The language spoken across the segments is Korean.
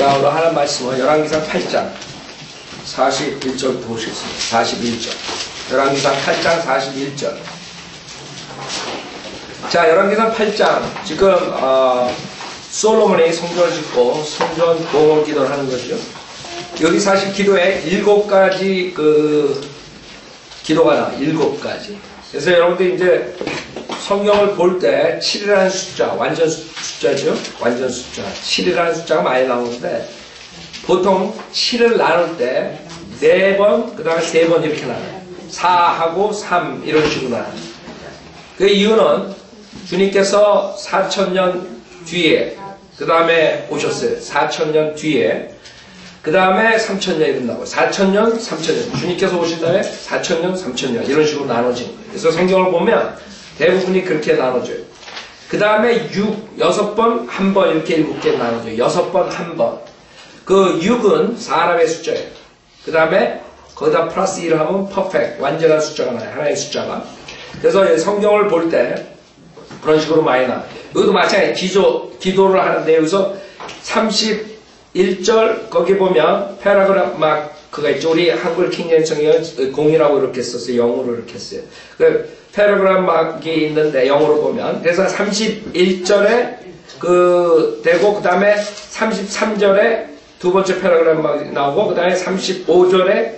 자, 오늘 하는 말씀은 열왕기상 8장 41절부터 보시겠습니다. 41절. 열왕기상 8장 41절. 자, 열왕기상 8장. 지금, 솔로몬이 성전을 짓고 성전 보호 기도를 하는 거죠. 여기 사실 기도에 7가지 기도가 나와요. 7가지. 그래서 여러분들 이제 성경을 볼 때 7이라는 숫자, 완전 숫자죠. 완전 숫자. 7이라는 숫자가 많이 나오는데 보통 7을 나눌 때 4번, 그 다음에 3번 이렇게 나눠요. 4하고 3 이런 식으로 나눠요. 그 이유는 주님께서 4000년 뒤에 그 다음에 오셨어요. 4000년 뒤에 그 다음에 3000년 이런다고. 4000년, 3000년. 주님께서 오신 다음에 4000년, 3000년 이런 식으로 나눠지는 거예요. 그래서 성경을 보면 대부분이 그렇게 나눠져요. 그 다음에 6번, 1번 이렇게 7개 나눠져요. 6번, 1번. 그 6은 사람의 숫자예요. 그 다음에 거기다 플러스 1을 하면 퍼펙트, 완전한 숫자가 나요. 하나의 숫자가. 그래서 성경을 볼 때 그런 식으로 많이 나와요. 여기도 마찬가지로 기도를 하는데 여기서 31절 거기 보면 패러그래프 마크가 있죠. 우리 한글 킹제임스 공이라고 이렇게 썼어요. 영어로 이렇게 했어요. 그 패러그래프 마크가 있는데 영어로 보면 그래서 31절에 되고 그 다음에 33절에 두 번째 패러그래프 마크 나오고 그 다음에 35절에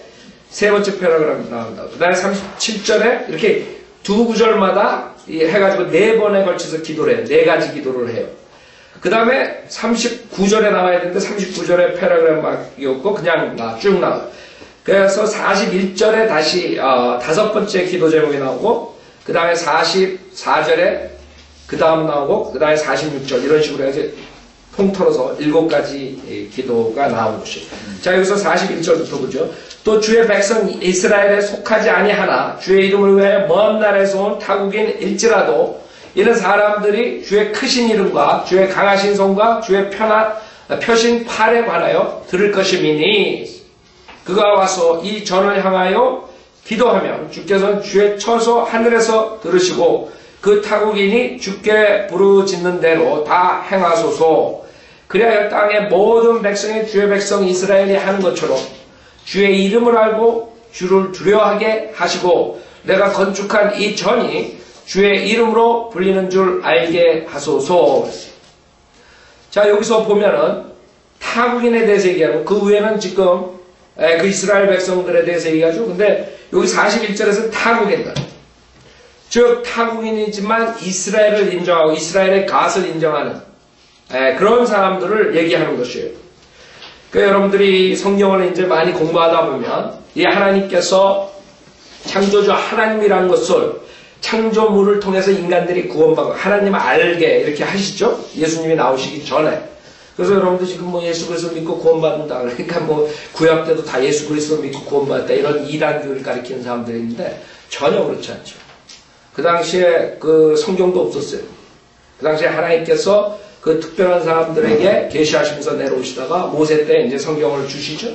세 번째 패러그래프 나온다. 그 다음에 37절에 이렇게 두 구절마다 해가지고 4번에 걸쳐서 기도를 해요. 4가지 기도를 해요. 그 다음에 39절에 나와야 되는데 39절에 패러그래프였고 그냥 쭉 나와요. 그래서 41절에 다시 5번째 기도 제목이 나오고 그 다음에 44절에 그 다음 나오고 그 다음에 46절 이런 식으로 해서 통틀어서 7가지 기도가 나온 것이에요. 자, 여기서 41절부터 보죠. 또 주의 백성 이스라엘에 속하지 아니하나 주의 이름을 위하여 먼 나라에서 온 타국인일지라도 이는 사람들이 주의 크신 이름과 주의 강하신 손과 주의 펴신 팔에 관하여 들을 것이미니 그가 와서 이 전을 향하여 기도하면 주께서는 주의 처소 하늘에서 들으시고 그 타국인이 주께 부르짖는 대로 다 행하소서. 그리하여 땅의 모든 백성이 주의 백성 이스라엘이 하는 것처럼 주의 이름을 알고 주를 두려워하게 하시고 내가 건축한 이 전이 주의 이름으로 불리는 줄 알게 하소서. 자, 여기서 보면은 타국인에 대해서 얘기하고 그 위에는 지금 그 이스라엘 백성들에 대해서 얘기하죠. 근데 여기 41절에서 타국인들, 즉 타국인이지만 이스라엘을 인정하고 이스라엘의 갓을 인정하는 그런 사람들을 얘기하는 것이에요. 그러니까 여러분들이 성경을 이제 많이 공부하다 보면 이 하나님께서 창조주 하나님이라는 것을 창조물을 통해서 인간들이 구원받고 하나님을 알게 이렇게 하시죠. 예수님이 나오시기 전에. 그래서 여러분들 지금 뭐 예수 그리스도 믿고 구원받는다. 그러니까 뭐 구약 때도 다 예수 그리스도 믿고 구원받았다. 이런 이단교를 가리키는 사람들이 있는데 전혀 그렇지 않죠. 그 당시에 그 성경도 없었어요. 그 당시에 하나님께서 그 특별한 사람들에게 계시하시면서 내려오시다가 모세 때 이제 성경을 주시죠.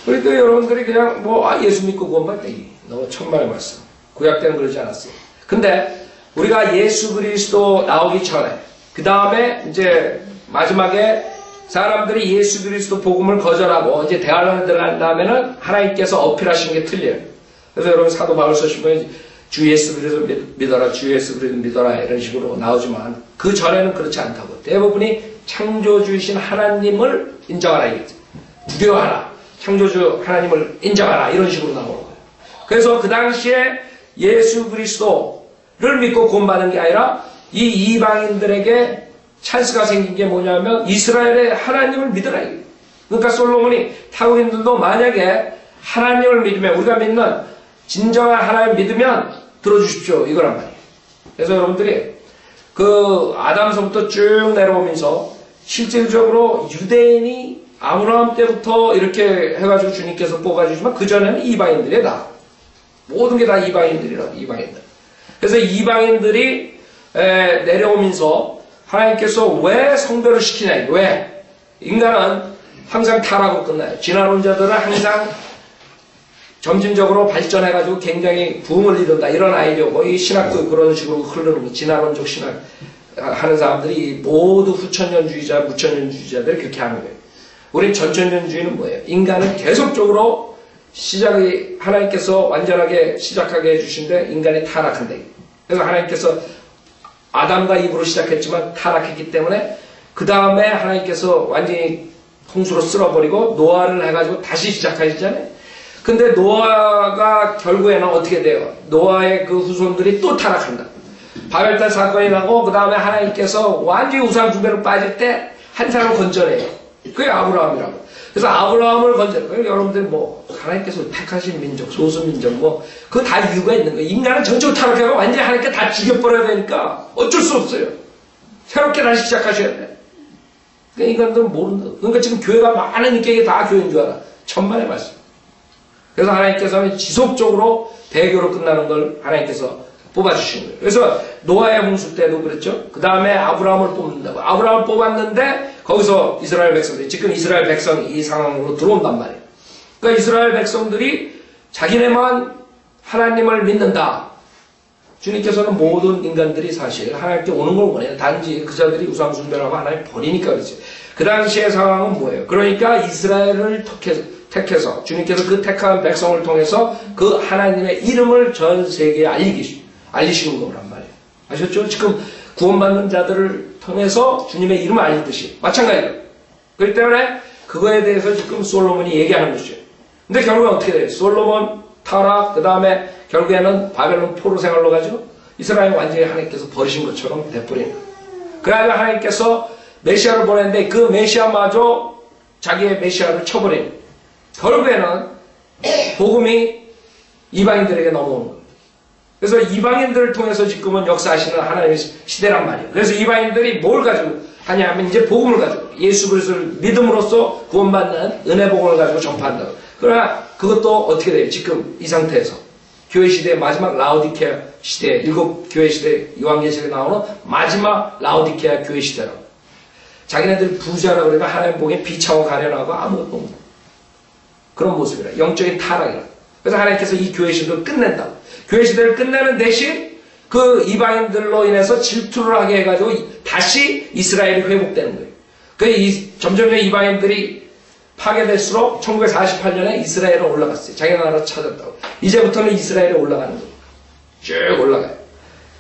그러니까 여러분들이 그냥 예수 믿고 구원받다. 너무 천만의 말씀. 구약 때는 그러지 않았어요. 근데 우리가 예수 그리스도 나오기 전에 그 다음에 이제 마지막에 사람들이 예수 그리스도 복음을 거절하고 이제 대환란에 들어간 다음에는 하나님께서 어필하신 게 틀려요. 그래서 여러분 사도 바울 쓰신 거에 주 예수 그리스도 믿어라, 주 예수 그리스도 믿어라 이런 식으로 나오지만 그 전에는 그렇지 않다고. 대부분이 창조주이신 하나님을 인정하라 이거죠. 두려워하라, 창조주 하나님을 인정하라 이런 식으로 나오는 거예요. 그래서 그 당시에 예수 그리스도를 믿고 구원받은 게 아니라 이 이방인들에게 찬스가 생긴 게 뭐냐면 이스라엘의 하나님을 믿으라. 그러니까 솔로몬이 타국인들도 만약에 하나님을 믿으면 우리가 믿는 진정한 하나님을 믿으면 들어주십시오 이거란 말이에요. 그래서 여러분들이 그 아담서부터 쭉 내려오면서 실질적으로 유대인이 아브라함 때부터 이렇게 해가지고 주님께서 뽑아주시면 그전에는 이방인들이다. 모든 게 다 이방인들이라, 이방인들. 그래서 이방인들이 내려오면서 하나님께서 왜 성별을 시키냐, 왜? 인간은 항상 타락으로 끝나요. 진화론 자들은 항상 점진적으로 발전해가지고 굉장히 부흥을 이룬다. 이런 아이디어고, 이 신학도 그런 식으로 흐르는 거, 진화론적 신학 하는 사람들이 모두 후천년주의자, 무천년주의자들이 그렇게 하는 거예요. 우리 전천년주의는 뭐예요? 인간은 계속적으로 하나님께서 완전하게 시작하게 해주신데 인간이 타락한다. 그래서 하나님께서 아담과 이브로 시작했지만 타락했기 때문에 그 다음에 하나님께서 완전히 홍수로 쓸어버리고 노아를 해가지고 다시 시작하시잖아요. 근데 노아가 결국에는 어떻게 돼요? 노아의 그 후손들이 또 타락한다. 바벨탑 사건이 나고 그 다음에 하나님께서 완전히 우상 숭배로 빠질 때 한 사람을 건져내요. 그게 아브라함이라고. 그래서 아브라함을 건져내요. 여러분들 뭐 하나님께서 택하신 민족, 소수민족 뭐 그거 다 이유가 있는 거예요. 인간은 전적으로 타락하고 완전히 하나님께 다 죽여버려야 되니까 어쩔 수 없어요. 새롭게 다시 시작하셔야 돼. 그러니까 인간들은 모른다. 그러니까 지금 교회가 많으니까 이게 다 교회인 줄 알아. 천만의 말씀. 그래서 하나님께서는 지속적으로 배교로 끝나는 걸 하나님께서 뽑아주시는 거예요. 그래서 노아의 홍수 때도 그랬죠. 그 다음에 아브라함을 뽑는다고. 아브라함을 뽑았는데 거기서 이스라엘 백성들이 지금 이스라엘 백성이 이 상황으로 들어온단 말이에요. 그러니까 이스라엘 백성들이 자기네만 하나님을 믿는다. 주님께서는 모든 인간들이 사실 하나님께 오는 걸 원해요. 단지 그자들이 우상숭배를 하고 하나님 버리니까 그렇지. 그 당시의 상황은 뭐예요? 그러니까 이스라엘을 택해서 주님께서 그 택한 백성을 통해서 그 하나님의 이름을 전 세계에 알리시는 거란 말이에요. 아셨죠? 지금 구원받는 자들을 통해서 주님의 이름을 알리듯이 마찬가지예요. 그렇기 때문에 그거에 대해서 지금 솔로몬이 얘기하는 것이죠. 근데 결국은 어떻게 돼요? 솔로몬 타락, 그 다음에 결국에는 바벨론 포로 생활로 가지고 이스라엘 완전히 하나님께서 버리신 것처럼 돼버리는 거예요. 그러면 하나님께서 메시아를 보냈는데 그 메시아마저 자기의 메시아를 쳐버리는 결국에는 복음이 이방인들에게 넘어오는 거예요. 그래서 이방인들을 통해서 지금은 역사하시는 하나님의 시대란 말이에요. 그래서 이방인들이 뭘 가지고 하냐 하면 이제 복음을 가지고 예수 그리스도를 믿음으로써 구원받는 은혜 복음을 가지고 전파한다. 그러나 그것도 어떻게 돼요? 지금 이 상태에서 교회 시대의 마지막 라오디케아 시대, 7교회 시대 요한계시록에 나오는 마지막 라오디케아 교회 시대라고. 자기네들이 부자라 그러니까 하나님 보기엔 비차고 가련하고 아무것도 없는 그런 모습이라. 영적인 타락이라. 그래서 하나님께서 이 교회 시대를 끝낸다고. 교회 시대를 끝내는 대신 그 이방인들로 인해서 질투를 하게 해가지고 다시 이스라엘이 회복되는 거예요. 점점 이방인들이 파괴될수록 1948년에 이스라엘은 올라갔어요. 자기 나라로 찾았다고. 이제부터는 이스라엘에 올라가는 거예요. 쭉 올라가요.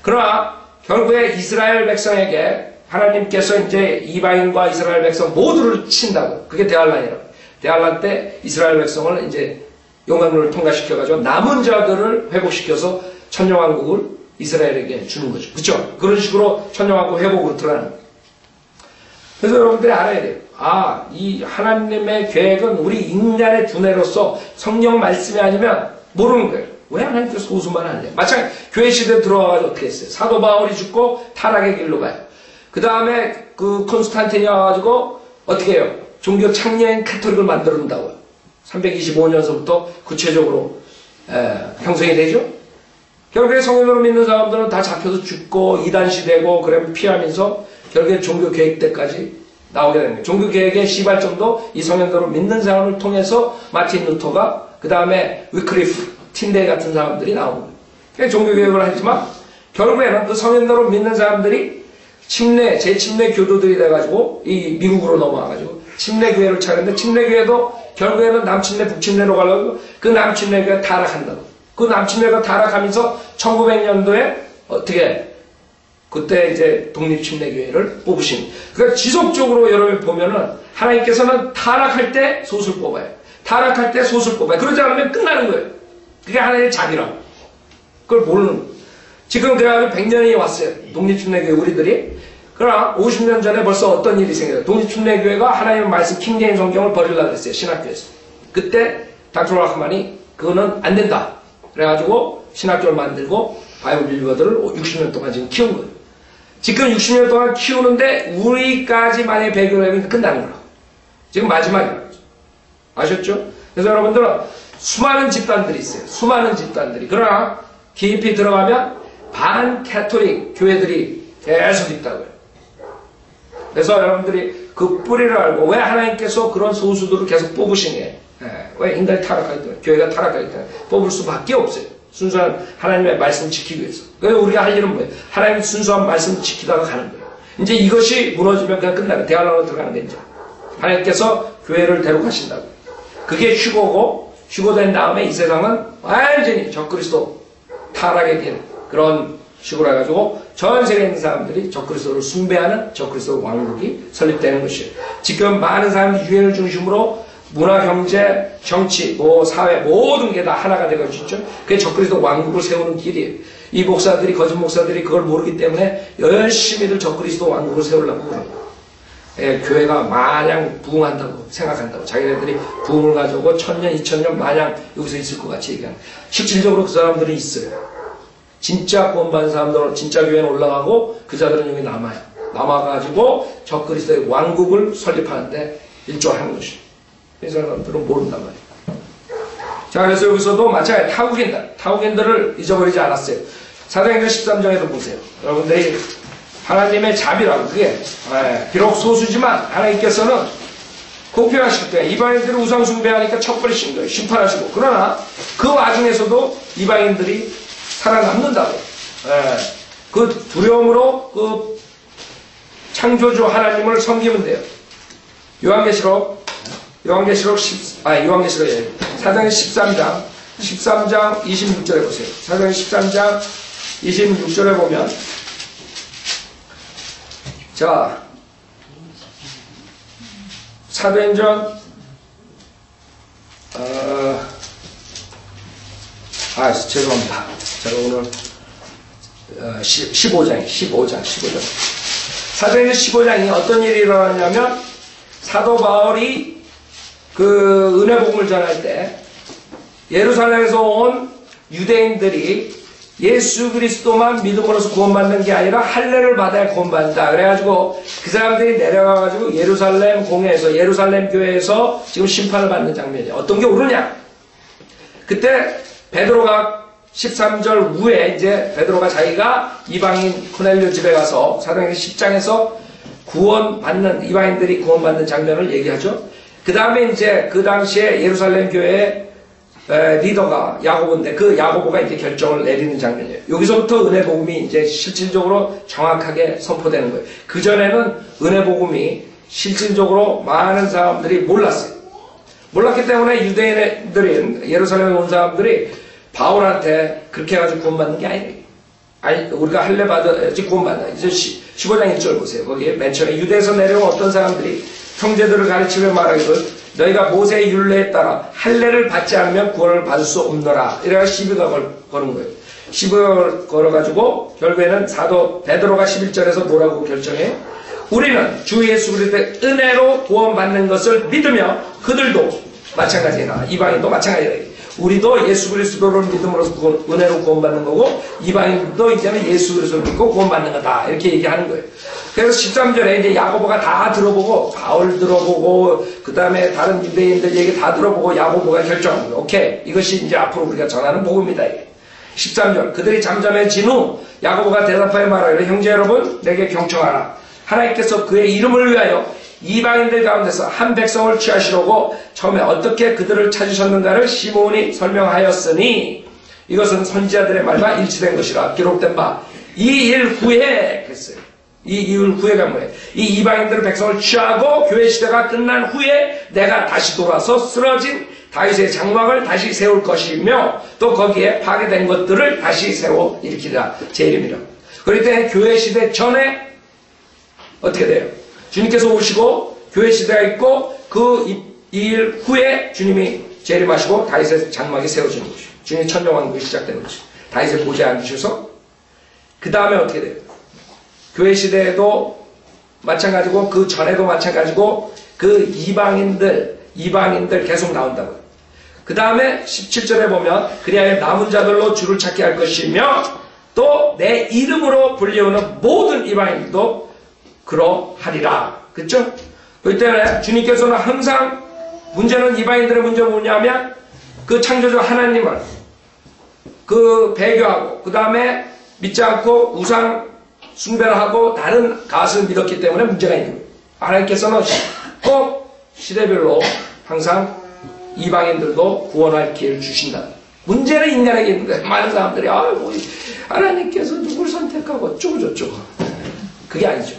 그러나 결국에 이스라엘 백성에게 하나님께서 이제 이방인과 이스라엘 백성 모두를 친다고. 그게 대환란이라고. 대환란 때 이스라엘 백성을 이제 용광로를 통과시켜가지고 남은 자들을 회복시켜서 천년왕국을 이스라엘에게 주는 거죠. 그렇죠? 그런 식으로 천년왕국 회복으로 들어가는 거예요. 그래서 여러분들이 알아야 돼요. 이 하나님의 계획은 우리 인간의 두뇌로서 성령 말씀이 아니면 모르는 거예요. 왜 하나님께서 소수만 하냐? 마찬가지 교회 시대에 들어와가지고 어떻게 했어요? 사도 바울이 죽고 타락의 길로 가요. 그 다음에 그 콘스탄틴이 와가지고 어떻게 해요? 종교 창녀인 카톨릭을 만들어준다고요. 325년서부터 구체적으로 형성이 되죠. 결국에 성령으로 믿는 사람들은 다 잡혀서 죽고 이단시되고 그러면 피하면서 결국에 종교개혁 때까지 나오게 되는 거예요. 종교개혁의 시발점도 이 성령으로 믿는 사람을 통해서 마틴 루터가 그 다음에 위클리프, 틴데이 같은 사람들이 나오는 거예요. 그러니까 종교개혁을 하지만 결국에는 그 성령으로 믿는 사람들이 제침례 교도들이 돼가지고 이 미국으로 넘어와가지고 침례교회를 차렸는데 침례교회도 결국에는 남침례 북침례로 가려고 그 남침례가 타락한다고. 그 남침례가 타락하면서 1900년도에 어떻게 그때 이제 독립침례교회를 뽑으신. 그러니까 지속적으로 여러분 보면은 하나님께서는 타락할 때 소수를 뽑아요. 타락할 때 소수를 뽑아요. 그러지 않으면 끝나는 거예요. 그게 하나님의 자비라고. 그걸 모르는 거예요. 지금 그래가지고 100년이 왔어요. 독립침례교회 우리들이. 그러나 50년 전에 벌써 어떤 일이 생겨요. 독립침례교회가 하나님의 말씀 킹제임 성경을 버리려고 그랬어요. 신학교에서. 그때 닥터 라크만이 그거는 안 된다. 그래가지고 신학교를 만들고 바이블 빌리버들을 60년 동안 지금 키운 거예요. 지금 60년 동안 키우는데 우리까지 만약에 배교를 하면 끝나는 거라고. 지금 마지막이라고. 아셨죠? 그래서 여러분들은 수많은 집단들이 있어요. 수많은 집단들이. 그러나 깊이 들어가면 반캐톨릭 교회들이 계속 있다고요. 그래서 여러분들이 그 뿌리를 알고 왜 하나님께서 그런 소수들을 계속 뽑으시냐. 왜 인간이 타락하기 때문에, 교회가 타락하기 때문에 뽑을 수밖에 없어요. 순수한 하나님의 말씀을 지키기 위해서. 그래서 우리가 할 일은 뭐예요? 하나님의 순수한 말씀을 지키다가 가는 거예요. 이제 이것이 무너지면 그냥 끝나요. 대환란으로 들어가는 게 이제. 하나님께서 교회를 데려가신다고. 그게 휴거고, 휴거된 다음에 이 세상은 완전히 적그리스도 타락에 된 그런 식으로 해가지고 전 세계에 있는 사람들이 적그리스도를 숭배하는 적그리스도 왕국이 설립되는 것이에요. 지금 많은 사람들이 유엔을 중심으로 문화, 경제, 정치, 사회 모든 게 다 하나가 되어가지고 있죠. 그게 적그리스도 왕국을 세우는 길이에요. 이 목사들이, 거짓 목사들이 그걸 모르기 때문에 열심히들 적그리스도 왕국을 세우려고 그러는 거예요. 교회가 마냥 부흥한다고 생각한다고. 자기네들이 부흥을 가지고 1000년, 2000년 마냥 여기서 있을 것 같이 얘기하는. 실질적으로 그 사람들이 있어요. 진짜 구원받은 사람들은 진짜 교회에 올라가고 그 자들은 여기 남아요. 남아가지고 적그리스도의 왕국을 설립하는데 일조하는 것이에요. 이 사람들은 모른단 말이에요. 자, 그래서 여기서도 마찬가지 타국인들을 잊어버리지 않았어요. 사도행전 13장에도 보세요. 여러분들이 하나님의 자비라고, 그게 비록 소수지만 하나님께서는 공평하실 때 이방인들을 우상 숭배하니까 척벌이신 거예요. 심판하시고. 그러나 그 와중에서도 이방인들이 살아남는다고. 그 두려움으로 그 창조주 하나님을 섬기면 돼요. 요한계시록 사도행전 13장 26절에 보세요. 사도행전 13장 26절에 보면, 자, 사도행전 죄송합니다. 제가 오늘 15장. 사도행전 15장이 어떤 일이 일어나냐면, 사도 바울이 그 은혜복음을 전할 때 예루살렘에서 온 유대인들이 예수 그리스도만 믿음으로써 구원받는 게 아니라 할례를 받아야 구원받는다. 그래가지고 그 사람들이 내려가가지고 예루살렘 공회에서, 예루살렘 교회에서 지금 심판을 받는 장면이에요. 어떤 게 옳으냐? 그때 베드로가 13절 후에 이제 베드로가 자기가 이방인 코넬료 집에 가서 사도행전 10장에서 구원받는, 이방인들이 구원받는 장면을 얘기하죠. 그 다음에 이제 그 당시에 예루살렘 교회의 리더가 야고보인데 그 야고보가 이제 결정을 내리는 장면이에요. 여기서부터 은혜 복음이 이제 실질적으로 정확하게 선포되는 거예요. 그전에는 은혜 복음이 실질적으로 많은 사람들이 몰랐어요. 몰랐기 때문에 유대인들인 예루살렘에 온 사람들이 바울한테 그렇게 해가지고 구원받는 게 아니에요. 아니, 우리가 할례 받아야지 구원받아. 이제 15장 1절 보세요. 거기에 맨 처음에 유대에서 내려온 어떤 사람들이 형제들을 가르치며 말하기를 너희가 모세의 율례에 따라 할례를 받지 않으면 구원을 받을 수 없노라. 이래가 시비가 거는 거예요. 시비가 걸어가지고 결국에는 사도 베드로가 11절에서 뭐라고 결정해? 우리는 주 예수 그리스도의 은혜로 구원받는 것을 믿으며 그들도 마찬가지나 이방인도 마찬가지다. 우리도 예수 그리스도를 믿음으로써 은혜로 구원받는 거고 이방인도 이제는 예수 그리스도를 믿고 구원받는 거다. 이렇게 얘기하는 거예요. 그래서 13절에 이제 야고보가 다 들어보고 바울 들어보고 그 다음에 다른 유대인들 얘기 다 들어보고 야고보가 결정한 거예요. 오케이. 이것이 이제 앞으로 우리가 전하는 복음이다. 13절 그들이 잠잠해진 후 야고보가 대답하여 말하기를 형제 여러분 내게 경청하라. 하나님께서 그의 이름을 위하여 이방인들 가운데서 한 백성을 취하시려고 처음에 어떻게 그들을 찾으셨는가를 시몬이 설명하였으니 이것은 선지자들의 말과 일치된 것이라 기록된 바 이 일 후에 그랬어요. 이 일 후에가 뭐예요? 이 이방인들의 백성을 취하고 교회 시대가 끝난 후에 내가 다시 돌아서 쓰러진 다윗의 장막을 다시 세울 것이며 또 거기에 파괴된 것들을 다시 세워 일으키라. 제 이름이라. 그럴 때 교회 시대 전에 어떻게 돼요? 주님께서 오시고 교회 시대가 있고 그 일 후에 주님이 재림하시고 다윗의 장막이 세워지는 것이죠. 주님의 천정왕국이 시작되는 것이죠. 다윗의 보좌에 앉으셔서 그 다음에 어떻게 돼요? 교회 시대에도 마찬가지고 그 전에도 마찬가지고 그 이방인들 계속 나온다고요. 그 다음에 17절에 보면 그리하여 남은 자들로 주를 찾게 할 것이며 또 내 이름으로 불리우는 모든 이방인도 그러하리라. 그렇죠? 그렇기 때문에 주님께서는 항상 문제는 이방인들의 문제가 뭐냐면 그 창조주 하나님을 그 배교하고 그 다음에 믿지 않고 우상 숭배를 하고 다른 가수를 믿었기 때문에 문제가 있는 거예요. 하나님께서는 꼭 시대별로 항상 이방인들도 구원할 기회를 주신다. 문제는 인간에게 있는데 많은 사람들이 하나님께서 누굴 선택하고 어쩌고 저쩌고 그게 아니죠.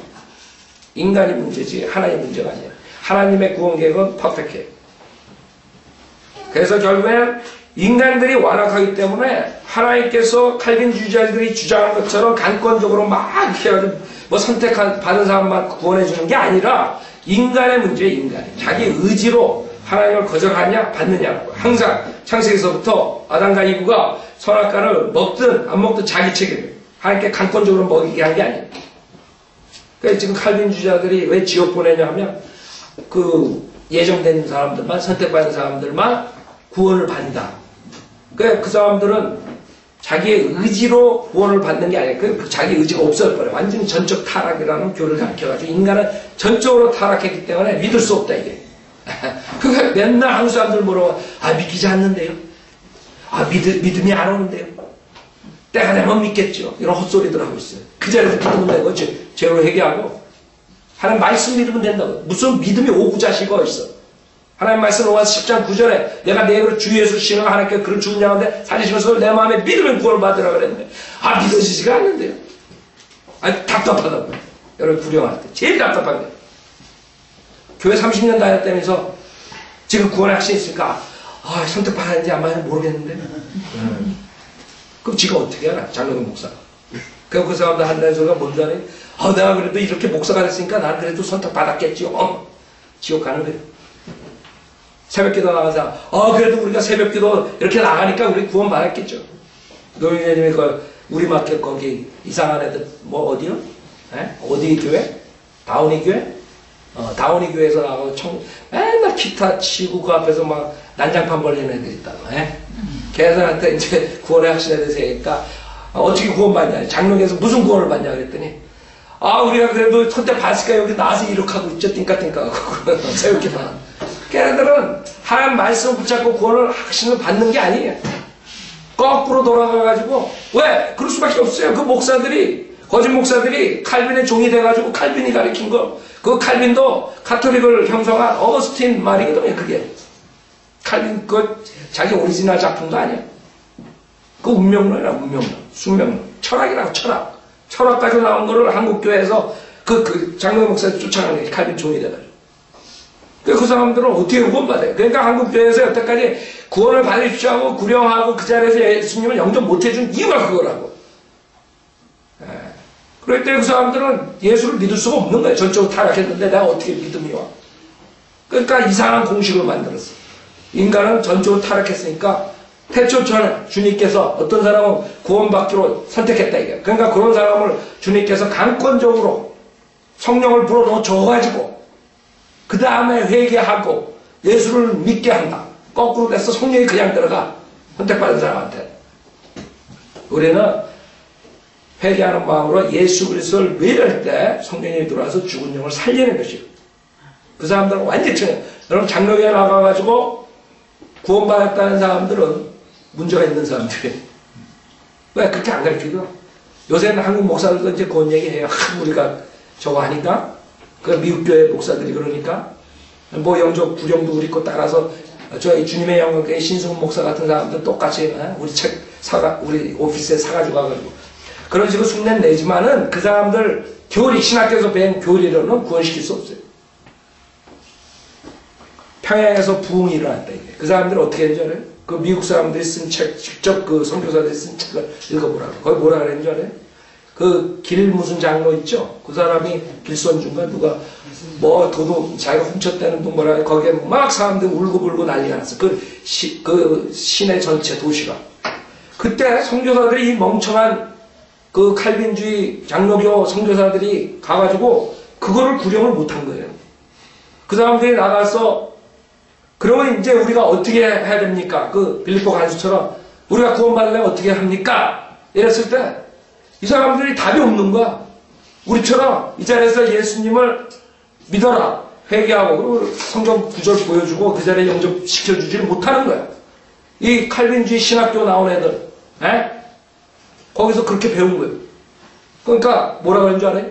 인간이 문제지 하나님의 문제가 아니에요. 하나님의 구원 계획은 퍼펙트해요. 그래서 결국엔 인간들이 완악하기 때문에 하나님께서 칼빈주의자들이 주장한 것처럼 강권적으로 막 해가지고 뭐 받은 사람만 구원해 주는 게 아니라 인간의 문제예요. 인간이 자기 의지로 하나님을 거절하냐 받느냐고. 항상 창세기서부터 아담과 이브가 선악과를 먹든 안 먹든 자기 책임이에요. 하나님께 강권적으로 먹이게 한 게 아니에요. 그래서 지금 칼빈주의자들이 왜 지옥 보내냐 하면 그 예정된 사람들만, 선택받은 사람들만 구원을 받는다. 그 사람들은 자기의 의지로 구원을 받는 게 아니에요. 자기 의지가 없어져버려요. 완전히 전적 타락이라는 교를 가르쳐가지고 인간은 전적으로 타락했기 때문에 믿을 수 없다 이게. 그러니까 맨날 한국 사람들 물어봐. 믿기지 않는데요. 믿음이 안 오는데요. 때가 되면 믿겠죠. 이런 헛소리들 하고 있어요. 그 자리에서 믿으면 되고 죄로 회개하고 하나님 말씀 믿으면 된다고. 무슨 믿음이 오구자시가 있어. 하나님 말씀 로마서 10장 9절에 내가 내 입으로 주 예수 신을 하나님께 그를 주냐는데 사실은 내 마음에 믿으면 구원을 받으라 그랬는데 믿어지지가 않는데요. 답답하다고. 여러분 구령할 때 제일 답답한 게 교회 30년 다녔다면서 지금 구원의 확신이 있으니까 선택받았는지 안 받았는지 모르겠는데 그럼 지가 어떻게 알아? 장로교 목사가. 그 사람들 한다는 소리가 뭔지 알아요? 내가 그래도 이렇게 목사가 됐으니까 난 그래도 선택받았겠지요. 지옥 가는 거예요. 새벽기도 나가서 그래도 우리가 새벽기도 이렇게 나가니까 우리 구원 받았겠죠. 노인네님이 우리 마켓 거기 이상한 애들 어디요? 어디 교회? 다운이 교회? 다운이 교회에서 나가고 맨날 기타 치고 그 앞에서 막 난장판 벌리는 애들 있다고. 걔들한테 이제 구원의 확신에 대해서 얘기하니까 어떻게 구원 받냐? 장로교에서 무슨 구원을 받냐 그랬더니 우리가 그래도 선택 받았으니까 여기 나와서 이렇게 하고 있죠. 띵까띵까하고 새벽기만. 걔네들은 하나님 말씀을 붙잡고 구원을 확신을 받는 게 아니에요. 거꾸로 돌아가가지고 왜? 그럴 수밖에 없어요. 그 목사들이 거짓 목사들이 칼빈의 종이 돼가지고 칼빈이 가르친 거 그 칼빈도 가톨릭을 형성한 어거스틴 말이거든요. 그게 칼빈 자기 오리지널 작품도 아니야. 그 운명론이라 운명론, 숙명론, 철학이라고 철학까지 나온 거를 한국교회에서 그 장로 목사를 쫓아가는 게 칼빈 종이 돼가지고 그 사람들은 어떻게 구원받아요? 그러니까 한국교회에서 여태까지 구원을 받으십시오 하고 구령하고 그 자리에서 예수님을 영접 못해준 이유가 그거라고. 그럴 때 그 사람들은 예수를 믿을 수가 없는 거예요. 전적으로 타락했는데 내가 어떻게 믿음이 와? 그러니까 이상한 공식을 만들었어. 인간은 전적으로 타락했으니까 태초 전에 주님께서 어떤 사람은 구원받기로 선택했다 이게. 그러니까 그런 사람을 주님께서 강권적으로 성령을 불어넣어 줘가지고 그 다음에 회개하고 예수를 믿게 한다. 거꾸로 돼서 성령이 그냥 들어가. 선택받은 사람한테. 우리는 회개하는 마음으로 예수 그리스도를 믿을 때 성령이 들어와서 죽은 영을 살리는 것이고 그 사람들은 완전히 틀려요. 여러분 장로교에 나가가지고 구원받았다는 사람들은 문제가 있는 사람들이에요. 왜 그렇게 안 가르치죠? 요새는 한국 목사들도 이제 그런 얘기해요. 우리가 저거 하니까 그 미국 교회 목사들이 그러니까 영적 부령도 우리 거 따라서 저희 주님의 영광교회 신승훈 목사 같은 사람들 똑같이 우리 책 우리 오피스에 사가지고 가가지고 그런 식으로 흉내 내지만은 그 사람들 신학교에서 배운 교리로는 구원시킬 수 없어요. 평양에서 부흥이 일어났다 이게. 그 사람들은 어떻게 했는지 알아요? 그 미국 사람들이 쓴 책, 직접 그 선교사들이 쓴 책을 읽어보라고. 거기 뭐라 그랬는지 알아요? 그 길 무슨 장로 있죠? 그 사람이 길선주인가 누가 도둑 자기가 훔쳤다는 둥 뭐라 거기에 막 사람들이 울고불고 난리가 났어. 그 시내 전체 도시가. 그때 선교사들이 이 멍청한 그 칼빈주의 장로교 선교사들이 가가지고 그거를 구령을 못한 거예요. 그 사람들이 나가서 그러면 이제 우리가 어떻게 해야 됩니까? 그 빌립보 간수처럼 우리가 구원받으려면 어떻게 합니까? 이랬을 때 이 사람들이 답이 없는 거야. 우리처럼 이 자리에서 예수님을 믿어라. 회개하고 그리고 성경 구절 보여주고 그 자리에 영접시켜주지를 못하는 거야. 이 칼빈주의 신학교 나온 애들 거기서 그렇게 배운 거예요. 그러니까 뭐라 그러는 줄 알아요?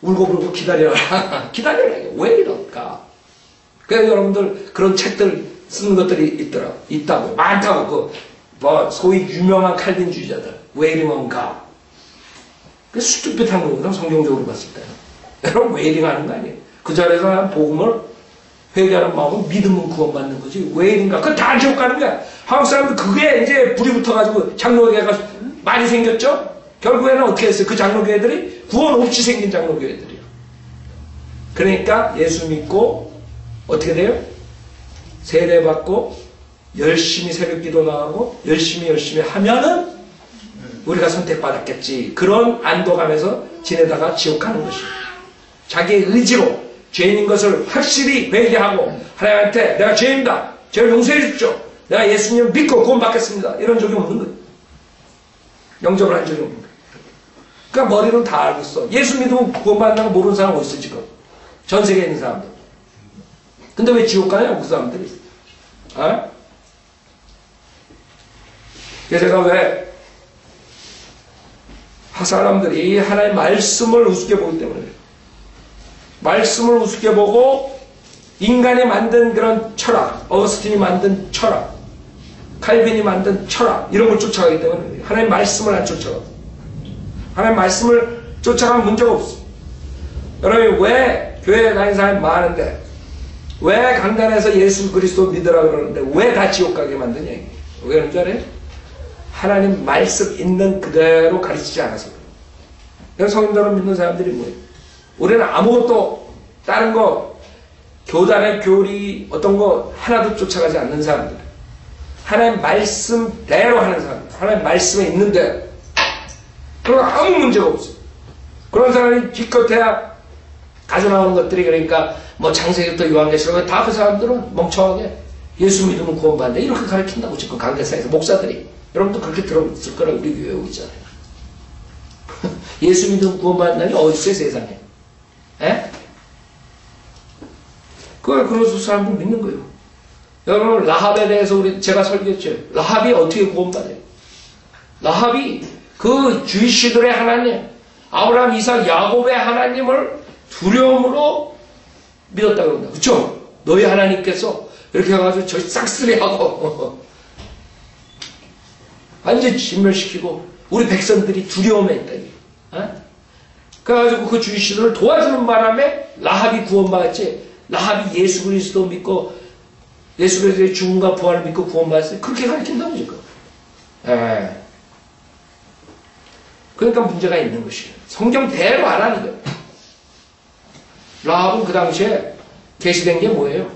울고불고 기다려라. 기다려라. 왜 이럴까? 그래서 여러분들 그런 책들 쓰는 것들이 있다고. 많다고. 소위 유명한 칼빈주의자들. 웨이링언가. 그 스튜핏한 거거든, 성경적으로 봤을 때. 여러분, 웨이링 하는 거 아니에요. 그 자리에서 복음을 회개하는 마음은 믿음은 구원받는 거지. 왜 이런가? 그거 다 지옥 가는 거야. 한국 사람들 그게 이제 불이 붙어가지고 장로교회가 많이 생겼죠? 결국에는 어떻게 했어요? 그 장로교회들이 구원 없이 생긴 장로교회들이요. 그러니까 예수 믿고 어떻게 돼요? 세례받고 열심히 새벽기도 나가고 열심히 하면은 우리가 선택받았겠지. 그런 안도감에서 지내다가 지옥 가는 것이에요. 자기의 의지로 죄인인 것을 확실히 회개하고 하나님한테 내가 죄인다. 죄를 용서해 주십시오. 내가 예수님을 믿고 구원받겠습니다. 이런 적이 없는 거예요. 영접을 한 적이 없는 거예요. 그러니까 머리는 다 알고 있어. 예수 믿으면 구원받는다는 거 모르는 사람 어디 있어 지금. 전 세계에 있는 사람들. 근데 왜 지옥 가냐 그 사람들이. 어? 그래서 제가 왜 사람들이 하나님의 말씀을 우습게 보기 때문에 그래요. 말씀을 우습게 보고 인간이 만든 그런 철학, 어거스틴이 만든 철학, 칼빈이 만든 철학 이런 걸 쫓아가기 때문에 그래요. 하나님의 말씀을 안 쫓아가요. 하나님의 말씀을 쫓아가면 문제가 없어. 여러분이 왜 교회에 다니는 사람이 많은데 왜 강단에서 예수 그리스도 믿으라 그러는데 왜 다 지옥 가게 만드냐 이게. 왜 그런 줄 알아요? 하나님 말씀 있는 그대로 가르치지 않아서 그래요. 성인들을 믿는 사람들이 뭐예요? 우리는 아무것도 다른 거 교단의 교리 어떤 거 하나도 쫓아가지 않는 사람들. 하나님 말씀대로 하는 사람들. 하나님 말씀에 있는 대로. 그럼 아무 문제가 없어요. 그런 사람이 기껏해야 가져나오는 것들이 그러니까 뭐 창세기부터 요한계시록 다 그 사람들은 멍청하게 예수 믿으면 구원받는다 이렇게 가르친다고 지금 강대상에서 목사들이. 여러분도 그렇게 들었을 거라 우리 교회 오고 있잖아요. 예수 믿으면 구원받는다는 게 어디 있어요 세상에. 에? 그걸 그래서 사람들 믿는 거예요. 여러분 라합에 대해서 제가 설교했죠. 라합이 어떻게 구원받아요? 라합이 그 주이시들의 하나님 아브라함, 이삭, 야곱의 하나님을 두려움으로 믿었다고 그런다. 그렇죠? 너희 하나님께서 이렇게 해가지고 저희 싹쓸이하고 완전히 진멸시키고 우리 백성들이 두려움에 있다. 어? 그래가지고 그 주이시들을 도와주는 바람에 라합이 구원받았지. 라합이 예수 그리스도 믿고 예수 그리스도의 죽음과 부활을 믿고 구원받았어요. 그렇게 가르친다고 지금. 예. 그러니까 문제가 있는 것이에요. 성경대로 안 하는 거예요. 라합은 그 당시에 계시된 게 뭐예요?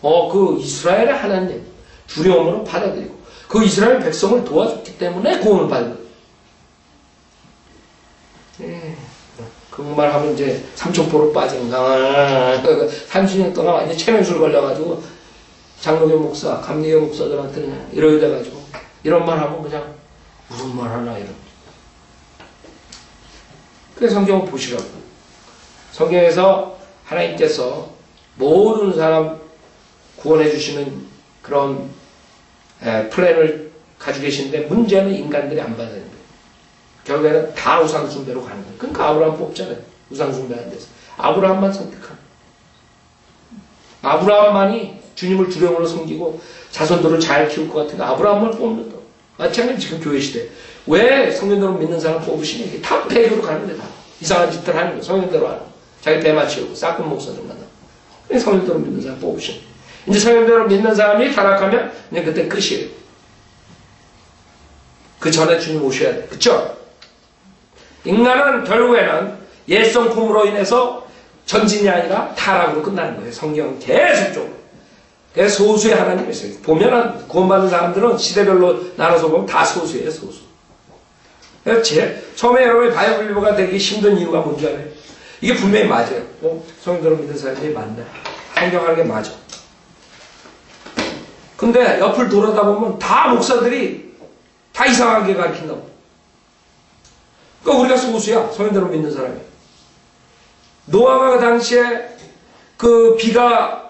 그 이스라엘의 하나님 두려움으로 받아들이고 그 이스라엘 백성을 도와줬기 때문에 구원을 받은 거예요. 그 말 하면 이제 삼천포로 빠진 가 30년 동안 완전 체면술 걸려가지고 장로교 목사, 감리교 목사들한테 그냥 이러여돼가지고 이런 말 하면 그냥 무슨 말 하나 이런. 그래서 성경을 보시라고. 성경에서 하나님께서 모든 사람 구원해 주시는 그런 플랜을 가지고 계신데 문제는 인간들이 안 받아야 돼요. 결국에는 다 우상숭배로 가는 거예요. 그러니까 아브라함 뽑잖아요. 우상숭배하는 데서. 아브라함만 선택한. 아브라함만이 주님을 두려움으로 섬기고 자손들을 잘 키울 것 같으니까 아브라함만 뽑는다. 마찬가지로 지금 교회 시대. 왜 성경대로 믿는 사람 뽑으시냐. 이게 다 폐교로 가는 거다. 이상한 짓들 하는 거예요. 성경대로 하는 거. 자기 배만 채우고 싹군 목사들 만나. 성경대로 믿는 사람 뽑으시는 거예요. 이제 성경대로 믿는 사람이 타락하면 그냥 그때 끝이에요. 그 전에 주님 오셔야 돼. 그쵸? 인간은 결국에는 옛성품으로 인해서 전진이 아니라 타락으로 끝나는 거예요. 성경은 계속적으로. 그래서 소수의 하나님이 있어요. 보면은 구원받는 사람들은 시대별로 나눠서 보면 다 소수예요. 소수. 그래서 처음에 여러분이 바이블리버가 되기 힘든 이유가 뭔지 알아요? 이게 분명히 맞아요. 성경대로 믿는 사람들이 맞네. 성경하는 게 맞아. 근데 옆을 돌아다 보면 다 목사들이 다 이상하게 가르친다고. 그러니까 우리가 소수야. 성경대로 믿는 사람이. 노아가 그 당시에 그 비가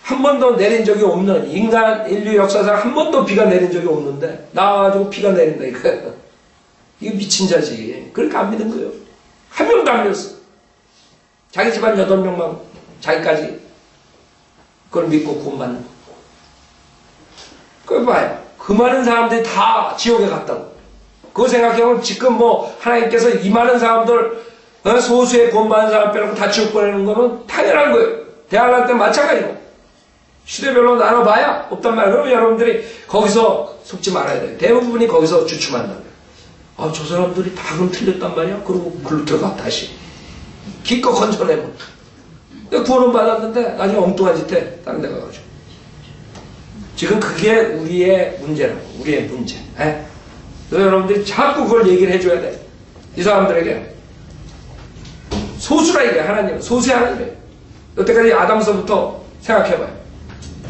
한 번도 내린 적이 없는 인류 역사상 한 번도 비가 내린 적이 없는데 나와가지고 비가 내린다 이거야. 이게 미친 자지. 그러니까 안 믿는 거예요. 한 명도 안 믿었어. 자기 집안 8명만 자기까지 그걸 믿고 구원받는 거. 그거 봐요. 그 많은 사람들이 다 지옥에 갔다고. 그거 생각해보면 지금 뭐 하나님께서 이 많은 사람들 소수의 구원받는 사람 빼놓고 다 지옥 보내는 거는 당연한 거예요. 대학할 때 마찬가지고 시대별로 나눠봐야 없단 말이에요. 그럼 여러분들이 거기서 속지 말아야 돼요. 대부분이 거기서 주춤한다는 거예요. 아, 저 사람들이 다 그럼 틀렸단 말이야? 그러고 글로 들어가, 다시. 기껏 건져내면. 구원은 받았는데 나중에 엉뚱한 짓 해. 다른 데 가가지고. 지금 그게 우리의 문제라고. 우리의 문제. 에? 그래서 여러분들이 자꾸 그걸 얘기를 해줘야 돼. 이 사람들에게. 소수라 이게 하나님은. 소수의 하나님이에요. 여태까지 아담서부터 생각해봐요.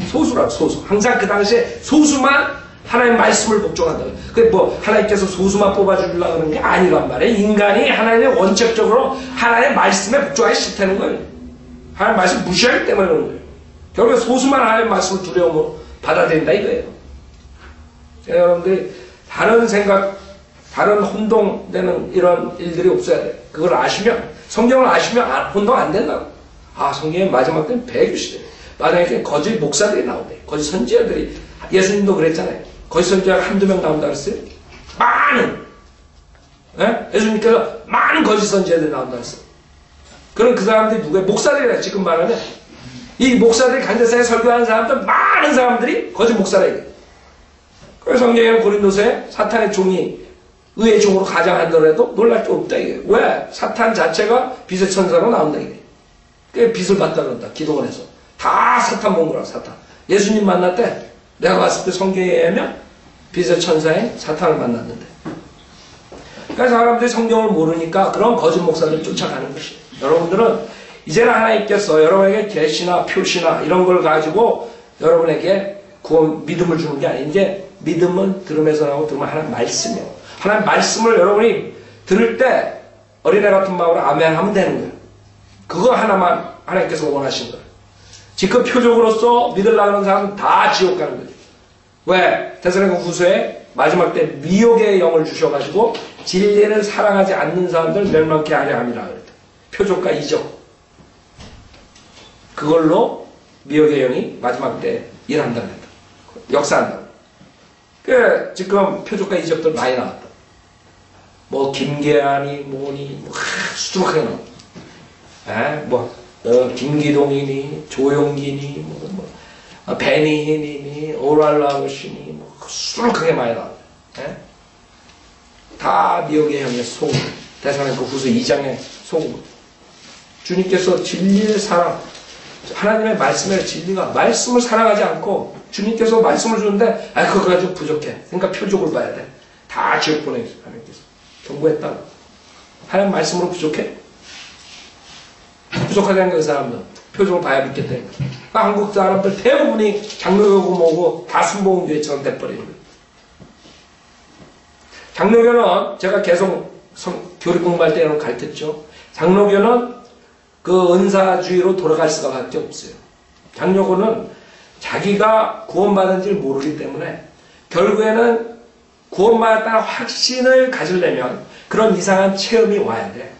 소수라고, 소수. 항상 그 당시에 소수만 하나님의 말씀을 복종한다. 그게 뭐, 하나님께서 소수만 뽑아주려고 하는 게 아니란 말이에요. 인간이 하나님의 원칙적으로 하나님의 말씀에 복종하기 싫다는 거예요. 하나님의 말씀 무시하기 때문에 그런 거예요. 결국에 소수만 하나님의 말씀을 두려움으로 받아들인다 이거예요. 여러분들이 다른 생각, 다른 혼동되는 이런 일들이 없어야 돼요. 그걸 아시면, 성경을 아시면 혼동 안 된다고. 아, 성경의 마지막 때는 배교시대. 마지막에 거짓 목사들이 나오대. 거짓 선지자들이. 예수님도 그랬잖아요. 거짓 선지자가 한두 명 나온다 그랬어요? 많은! 예? 예수님께서 많은 거짓 선지자들이 나온다 그랬어요. 그럼 그 사람들이 누구예요? 목사들이라 지금 말하면. 이 목사들이 간대상에 설교하는 사람들, 많은 사람들이 거짓 목사라 이거예요. 그래서 성경에는 고린도서에 사탄의 종이 의의 종으로 가장하더라도 놀랄 게 없다 이거예요. 왜? 사탄 자체가 빛의 천사로 나온다 이거예요. 그 빛을 받다 그런다. 기도원에서. 다 사탄 본 거라 사탄. 예수님 만날 때 내가 봤을 때 성경에 의하면 빛의 천사인 사탄을 만났는데. 그러니까 사람들이 성경을 모르니까 그런 거짓 목사를 쫓아가는 것이에요. 여러분들은 이제는 하나님께서 여러분에게 계시나 표시나 이런 걸 가지고 여러분에게 구원, 믿음을 주는 게 아니에요. 이제 믿음은 들음에서 나오고 들으면 하나님 말씀이에요. 하나님 말씀을 여러분이 들을 때 어린애 같은 마음으로 아멘 하면 되는 거예요. 그거 하나만 하나님께서 원하신 거예요. 지금 표적으로서 믿으려고 하는 사람은 다 지옥 가는 거죠. 왜? 데살로니가 후서에 마지막 때 미혹의 영을 주셔가지고 진리를 사랑하지 않는 사람들 멸망케 하려 함이라 그랬다. 표적과 이적. 그걸로 미혹의 영이 마지막 때 일한다고 했다. 역사한다. 그 지금 표적과 이적들 많이 나왔다. 뭐 김계한이 뭐니 뭐 수두룩하게 나왔다. 김기동이니 조용기니 베니히니 오랄라우시니 뭐 수두룩하게 많이 나왔다. 다 미혹의 영의 소금. 데살로니가 후서 2장의 소금. 주님께서 진리의 사랑, 하나님의 말씀의 진리가 말씀을 사랑하지 않고 주님께서 말씀을 주는데 그거 가지고 부족해. 그러니까 표적을 봐야 돼. 다 지옥 보내주세요. 하나님께서 경고했다. 하나님 말씀으로 부족해? 부족하다는 그 사람들 표적을 봐야 믿겠다. 그러니까 한국 사람들 대부분이 장로교고 뭐고 다 순복음교회처럼 돼버리는 거예요. 장로교는 제가 계속 교리 공부할 때는 가르쳤죠. 장로교는 그 은사주의로 돌아갈 수밖에 없어요. 장로교는 자기가 구원받은지를 모르기 때문에 결국에는 구원받았다는 확신을 가지려면 그런 이상한 체험이 와야 돼.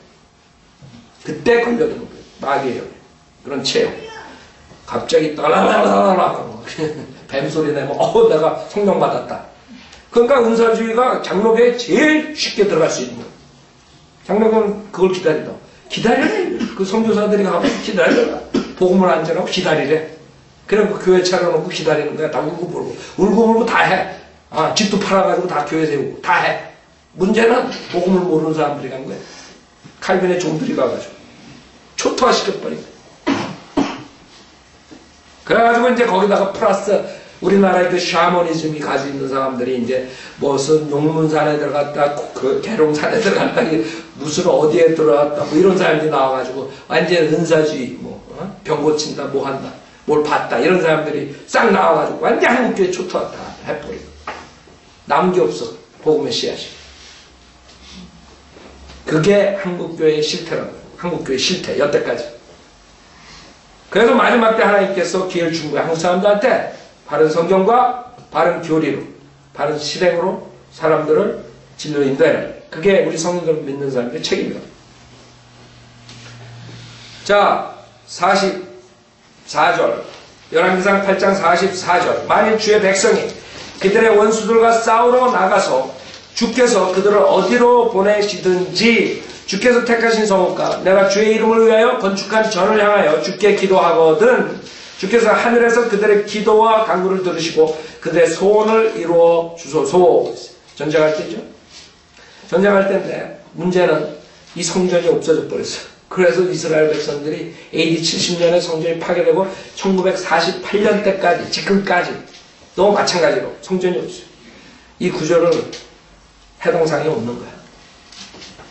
그때 걸려드는 거예요. 마귀예요. 그런 체험. 갑자기 따라라라라 뱀소리 내면 내가 성령 받았다. 그러니까 은사주의가 장로교에 제일 쉽게 들어갈 수 있는 거예요. 장로교는 그걸 기다린다. 기다리래. 그 선교사들이 가면 기다려라. 복음을 안전하고 기다리래. 그럼 그 교회 차려놓고 기다리는 거야. 다 울고 불고. 울고 불고 다 해. 집도 팔아가지고 다 교회 세우고 다 해. 문제는 복음을 모르는 사람들이 간 거야. 칼빈의 종들이 가가지고. 초토화시켜버린 거야. 그래가지고 이제 거기다가 플러스 우리나라의 그 샤머니즘이 가지고 있는 사람들이 이제 무슨 용문산에 들어갔다, 그 계룡산에 들어갔다, 무슨 어디에 들어갔다, 뭐 이런 사람들이 나와가지고 완전 은사주의, 병 고친다, 뭐 한다, 뭘 봤다, 이런 사람들이 싹 나와가지고 완전 한국교회 초토화 다 해버리고. 남은 게 없어. 복음의 씨앗이. 그게 한국교회의 실태라고. 한국교회의 실태, 여태까지. 그래서 마지막 때 하나님께서 기회를 준 거야. 한국 사람들한테 바른 성경과 바른 교리로, 바른 실행으로 사람들을 진리로 인도해라. 그게 우리 성도들 믿는 사람들의 책임이다. 자, 44절. 열왕기상 8장 44절. 만일 주의 백성이 그들의 원수들과 싸우러 나가서 주께서 그들을 어디로 보내시든지 주께서 택하신 성읍과 내가 주의 이름을 위하여 건축한 전을 향하여 주께 기도하거든 주께서 하늘에서 그들의 기도와 간구를 들으시고 그들의 소원을 이루어 주소서. 전쟁할 때죠. 전쟁할 때인데 문제는 이 성전이 없어져 버렸어요. 그래서 이스라엘 백성들이 AD 70년에 성전이 파괴되고 1948년 때까지 지금까지 또 마찬가지로 성전이 없어요. 이 구조를 해동상이 없는 거야.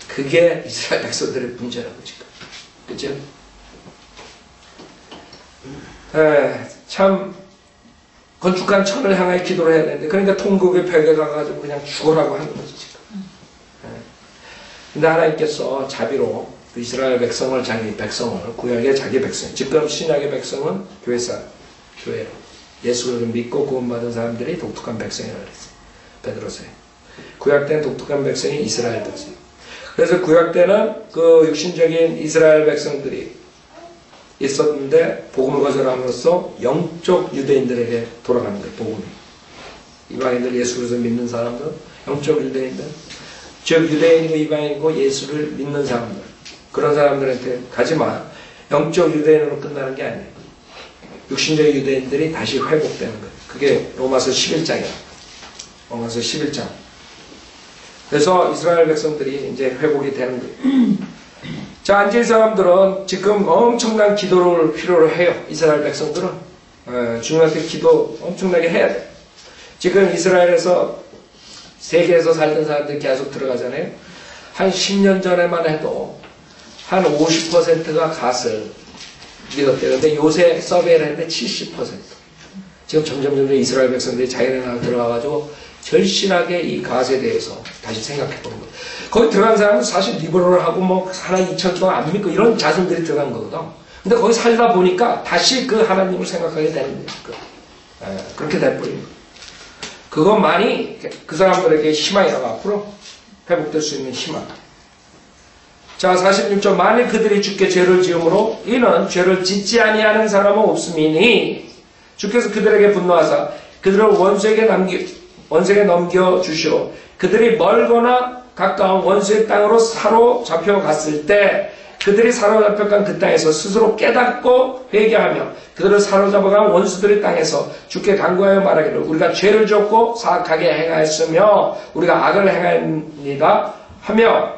그게 이스라엘 백성들의 문제라고 지금. 그죠? 참 건축한 천을 향하여 기도를 해야 되는데 그러니까 통곡의 벽에 가가지고 그냥 죽어라고 하는 거지 지금. 근데 하나님께서 자비로 이스라엘 백성을 자기 백성을 구약의 자기 백성 지금 신약의 백성은 교회로 예수를 믿고 구원받은 사람들이 독특한 백성이라고 그랬어요. 베드로서에 구약 때는 독특한 백성이 이스라엘 백성. 그래서 구약 때는 그 육신적인 이스라엘 백성들이 있었는데 복음을 거절함으로써 영적 유대인들에게 돌아가는 거예요. 복음이. 이방인들 예수 그리스도 믿는 사람들, 영적 유대인들, 즉 유대인이고 이방인이고 예수를 믿는 사람들, 그런 사람들한테 가지마. 영적 유대인으로 끝나는 게 아니에요. 육신적 유대인들이 다시 회복되는 거예요. 그게 로마서 11장이야. 로마서 11장. 그래서 이스라엘 백성들이 이제 회복이 되는 거예요. 자, 앉은 사람들은 지금 엄청난 기도를 필요로 해요. 이스라엘 백성들은. 주님한테 기도 엄청나게 해야 돼. 지금 이스라엘에서 세계에서 살던 사람들이 계속 들어가잖아요. 한 10년 전에만 해도 한 50%가 갓을 믿었대요. 근데 요새 서베이를 했는데 70%. 지금 점점 이스라엘 백성들이 자기네 나라 들어가가지고 절실하게 이 갓에 대해서 다시 생각해 보는 거예요. 거기 들어간 사람은 사실 리버럴하고 뭐 하나 2천 동안 안 믿고 이런 자손들이 들어간 거거든. 근데 거기 살다 보니까 다시 그 하나님을 생각하게 되는 거예요. 그렇게 돼버린 거예요. 그것만이 그 사람들에게 희망이라고 앞으로 회복될 수 있는 희망. 자, 46절. 만일 그들이 주께 죄를 지음으로 이는 죄를 짓지 아니하는 사람은 없음이니 주께서 그들에게 분노하사 그들을 원수에게 넘겨 주시오. 그들이 멀거나 가까운 원수의 땅으로 사로잡혀 갔을 때 그들이 사로잡혀 간 그 땅에서 스스로 깨닫고 회개하며 그들을 사로잡아간 원수들의 땅에서 주께 간구하여 말하기를 우리가 죄를 졌고 사악하게 행하였으며 우리가 악을 행하였나이다 하며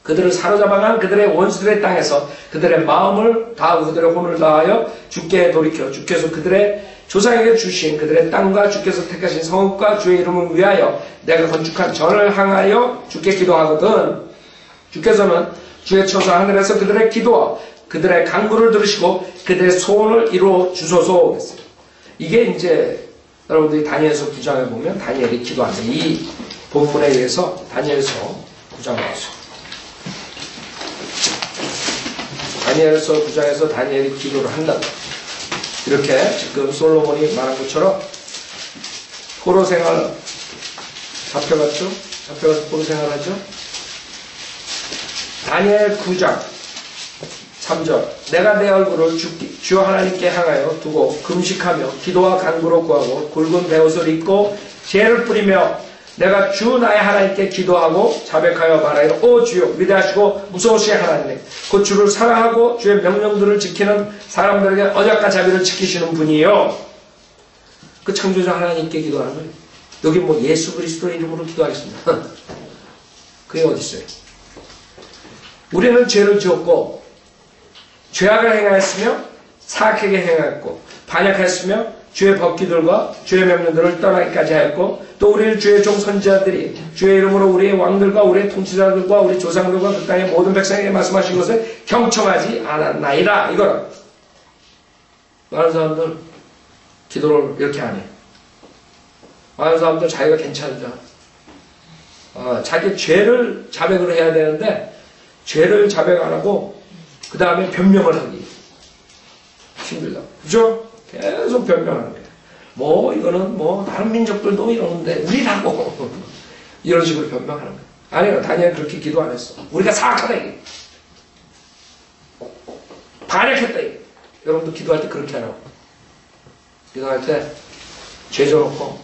그들을 사로잡아간 그들의 원수들의 땅에서 그들의 마음을 다하고 그들의 혼을 다하여 주께 돌이켜 주께서 그들의 조상에게 주신 그들의 땅과 주께서 택하신 성읍과 주의 이름을 위하여 내가 건축한 전을 향하여 주께 기도하거든. 주께서는 주의 처소 하늘에서 그들의 기도와 그들의 간구를 들으시고 그들의 소원을 이루어 주소서. 이게 이제 여러분들이 다니엘서 9장에 보면 다니엘이 기도한다. 이 본문에 의해서 다니엘서 9장에 와서 다니엘서 9장에서 다니엘이 기도를 한다. 이렇게 지금 솔로몬이 말한 것처럼 포로 생활 잡혀갔죠? 잡혀가서 포로 생활하죠? 다니엘 9장 3절 내가 내 얼굴을 주 하나님께 향하여 두고 금식하며 기도와 간구로 구하고 굵은 베옷을 입고 죄를 뿌리며 내가 주 나의 하나님께 기도하고 자백하여 말하기를 오 주여 위대하시고 무서우신 하나님 곧 주를 사랑하고 주의 명령들을 지키는 사람들에게 언약과 자비를 지키시는 분이요. 그 창조자 하나님께 기도하는 거예요. 여기 뭐 예수 그리스도의 이름으로 기도하겠습니다. 그게 어디 있어요? 우리는 죄를 지었고 죄악을 행하였으며 사악하게 행하였고 반역하였으며 주의 법기들과 주의 명령들을 떠나기까지 하였고 또 우리를 주의 종 선지자들이 주의 이름으로 우리의 왕들과 우리의 통치자들과 우리 조상들과 그 땅의 모든 백성에게 말씀하신 것을 경청하지 않았나이다. 이거라. 많은 사람들 기도를 이렇게 안 해. 많은 사람들 자기가 괜찮은 줄 알아. 자기 죄를 자백을 해야 되는데 죄를 자백 안 하고 그 다음에 변명을 하기 힘들다. 그죠? 계속 변명하는 거예요. 뭐 이거는 뭐 다른 민족들도 이러는데 우리라고 이런 식으로 변명하는 거예요. 아니요, 다니엘 그렇게 기도 안 했어. 우리가 사악하다 이게. 반역했다 이게. 여러분도 기도할 때 그렇게 하라고. 기도할 때 죄 져놓고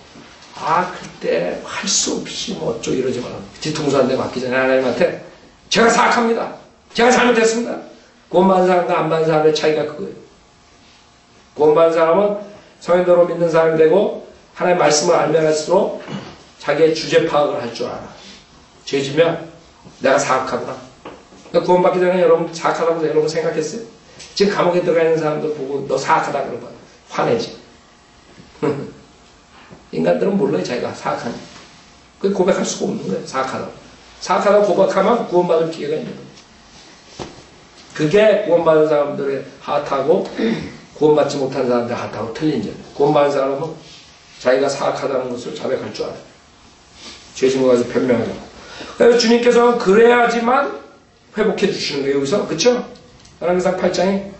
그때 할 수 없이 뭐 어쩌고 이러지 말라고. 뒤통수 한 대 맞기 전에 하나님한테 제가 사악합니다. 제가 잘못했습니다. 구원 받은 사람과 안 받은 사람의 차이가 그거예요. 구원받은 사람은 성인대로 믿는 사람이 되고 하나님의 말씀을 알면 할수록 자기의 주제 파악을 할 줄 알아. 죄지면 내가 사악하구나. 그러니까 구원받기 전에 여러분 사악하다고 여러분 생각했어요? 지금 감옥에 들어가 있는 사람들 보고 너 사악하다 그러면 화내지. 인간들은 몰라요 자기가 사악하니. 그 고백할 수가 없는 거예요. 사악하다고. 사악하다고 고백하면 구원받을 기회가 있는 거예요. 그게 구원받은 사람들의 하트하고 구원받지 못한 사람들의 하트하고 틀린 점이에요. 구원받은 사람은 자기가 사악하다는 것을 자백할 줄 알아요. 죄진 거 가지고 변명하고. 그래서 주님께서는 그래야지만 회복해 주시는 거예요. 여기서. 그쵸? 열왕기상 8장에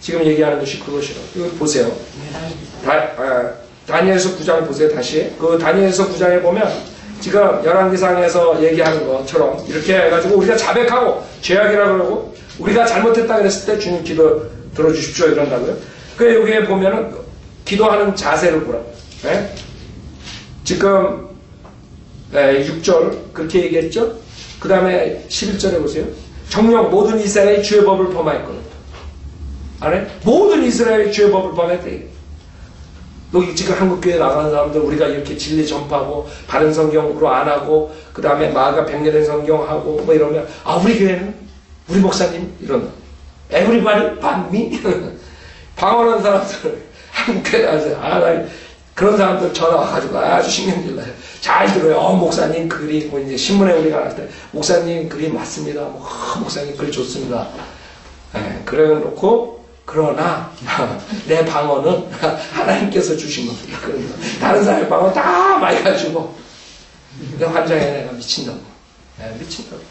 지금 얘기하는 것이 그것이라고. 이거 보세요. 다니엘서 9장 보세요. 다시. 그 다니엘서 9장에 보면 지금 열왕기상에서 얘기하는 것처럼 이렇게 해가지고 우리가 자백하고 죄악이라 그러고 우리가 잘못했다 그랬을 때 주님 기도 들어주십시오 이런다고요. 그래 여기에 보면은 기도하는 자세를 보라고. 네? 지금 6절 그렇게 얘기했죠. 그 다음에 11절에 보세요. 정녕 모든 이스라엘의 주의 법을 범하였거든. 아네? 모든 이스라엘의 주의 법을 범했대. 여기 지금 한국교회 나가는 사람들 우리가 이렇게 진리 전파하고 바른 성경으로 안 하고 그 다음에 마가 백년된 성경하고 뭐 이러면 아 우리 교회는 우리 목사님 이런다. 에브리바디 반미 방언하는 사람들 한국교회 나가서 나 그런 사람들 전화 와가지고 아주 신경질 나요. 잘 들어요. 목사님 글이 뭐 이제 신문에 우리가 나갈 때 목사님 글이 맞습니다. 목사님 글 좋습니다. 그래 놓고 그러나 내 방언은 하나님께서 주신 겁니다. 다른 사람의 방언 다 많이 가지고 환장해 내가 미친다고. 미친다고.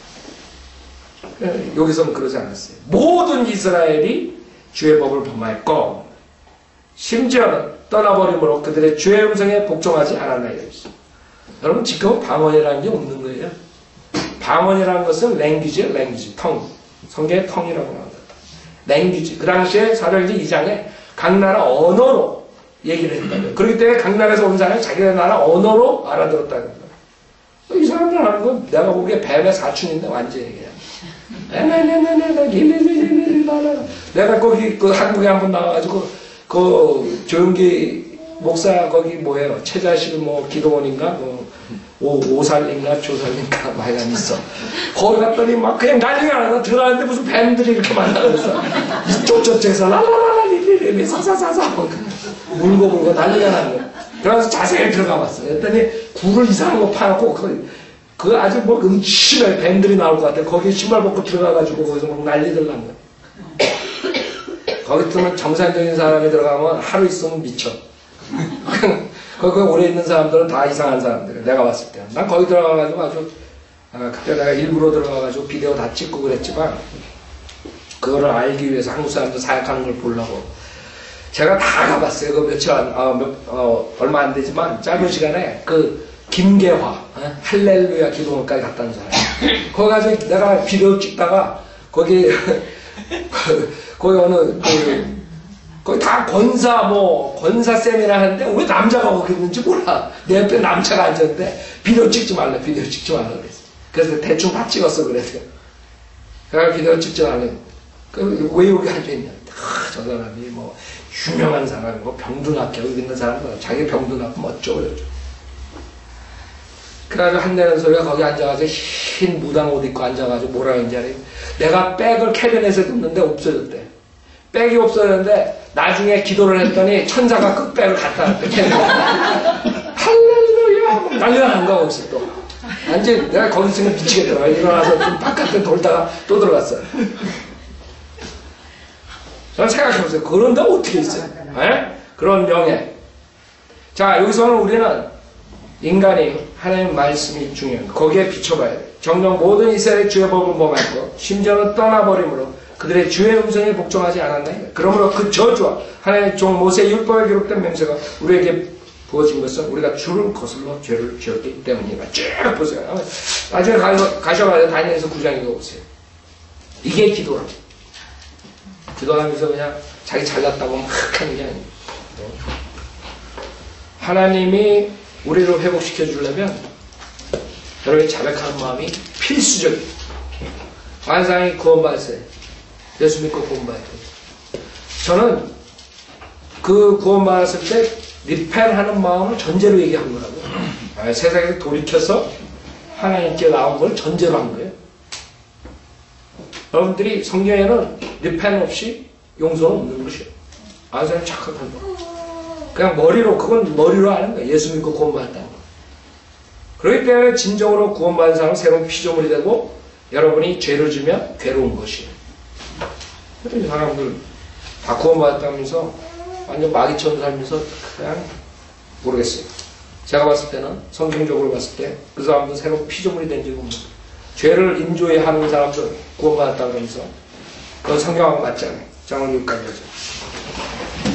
여기서는 그러지 않았어요. 모든 이스라엘이 주의 법을 범하였고 심지어는 떠나버림으로 그들의 주의 음성에 복종하지 않았나이다. 여러분 지금 방언이라는 게 없는 거예요. 방언이라는 것은 랭귀지예요. 랭귀지. 텅. 성경의 텅이라고 나온다. 랭귀지. 그 당시에 사도행전 2장에 각 나라 언어로 얘기를 했다고요. 그렇기 때문에 각 나라에서 온 사람이 자기 나라 언어로 알아들었다는 거예요. 이 사람들 하는 건 내가 보기에 뱀의 사춘인데 완전히 그냥 내가 거기 그 한국에 한번 나와가지고 그 조용기 목사 거기 뭐예요? 최자식 뭐 기도원인가 뭐 오살인가 조살인가 뭐 하여간 있어. 거기 갔더니 막 그냥 난리가 나서 들어가는데 무슨 뱀들이 이렇게 많아서 이쪽저쪽에서 랄랄랄랄리리리 사사사사 울고 난리가 나는 거야. 그래서 자세히 들어가 봤어. 그랬더니 굴을 이상한 거 파놓고 그 아주 뭐 음침해 뱀들이 나올 것 같아. 거기 신발 벗고 들어가가지고 거기서 막 난리들 난 거야. 거기 들면 정상적인 사람이 들어가면 하루 있으면 미쳐. 거기 오래 있는 사람들은 다 이상한 사람들이야. 내가 봤을 때. 난 거기 들어가가지고 아주 그때 내가 일부러 들어가가지고 비디오 다 찍고 그랬지만 그거를 알기 위해서 한국 사람들 사역하는 걸 보려고 제가 다 가봤어요. 그 며칠 얼마 안 되지만 짧은 시간에 그 김계화 할렐루야 기도원까지 갔다는 사람. 거기 가서 내가 비디오 찍다가 거기 어느 거기 다 권사 세미나 하는데 왜 남자가 거기 있는지 몰라. 내 옆에 남자가 앉았는데 비디오 찍지 말라 그랬어. 그래서 대충 다 찍었어 그래서. 그래서 비디오 찍지 말라. 왜 여기 앉아있냐. 저 사람이 뭐 유명한 사람이고 병도 낫게 여기 있는 사람은 자기 병도 낫고 멋져 그랬죠. 그래가지고 한대는 소리가 거기 앉아가지고 흰 무당 옷 입고 앉아가지고 뭐라 했는지 알아요? 내가 백을 캐비넷에 뒀는데 없어졌대. 백이 없어졌는데 나중에 기도를 했더니 천사가 그 백을 갖다 놨대. 캐비넷에. 할렐루야! 난리가 난 거야 거기서 또. 완전 내가 거기 있으면 미치겠더라. 일어나서 좀 바깥에 돌다가 또 들어갔어요. 저는 생각해보세요. 그런데 어떻게 있어요? 그런 명예. 자, 여기서는 우리는 인간이 하나님 말씀이 중요한 거. 거기에 비춰봐야 돼. 정녕 모든 이스라엘의 주의 법을 범하였고 심지어는 떠나버림으로 그들의 주의 음성에 복종하지 않았나요? 그러므로 그 저주와 하나님의 종 모세의 율법에 기록된 맹세가 우리에게 부어진 것은 우리가 주를 거슬러 죄를 지었기 때문이다. 쭉 보세요. 나중에 가셔가지고 다니엘서 9장 읽어보세요. 이게 기도라고. 기도하면서 그냥 자기 잘났다고 막 하는 게 아니에요. 하나님이 우리를 회복시켜 주려면 여러분이 자백하는 마음이 필수적이에요. 만상이 구원받았어요. 예수 믿고 구원받았어요. 저는 그 구원받았을 때 리펜하는 마음을 전제로 얘기한 거라고. 세상에서 돌이켜서 하나님께 나온 걸 전제로 한 거예요. 여러분들이 성경에는 리펜 없이 용서는 없는 것이에요. 아, 사람 착각한 거. 그냥 머리로, 그건 머리로 하는 거예요. 예수 믿고 구원받았다는 거. 그렇기 때문에 진정으로 구원받은 사람은 새로운 피조물이 되고 여러분이 죄를 지면 괴로운 것이에요. 이 사람들 다 구원받았다면서 완전 마귀처럼 살면서 그냥 모르겠어요. 제가 봤을 때는 성경적으로 봤을 때 그 사람도 새로운 피조물이 된 적이 없는 거예요. 죄를 인조해 하는 사람들 구원받았다 그러면서 그건 성경하고 맞지 않아요. 장언 6까지 하죠.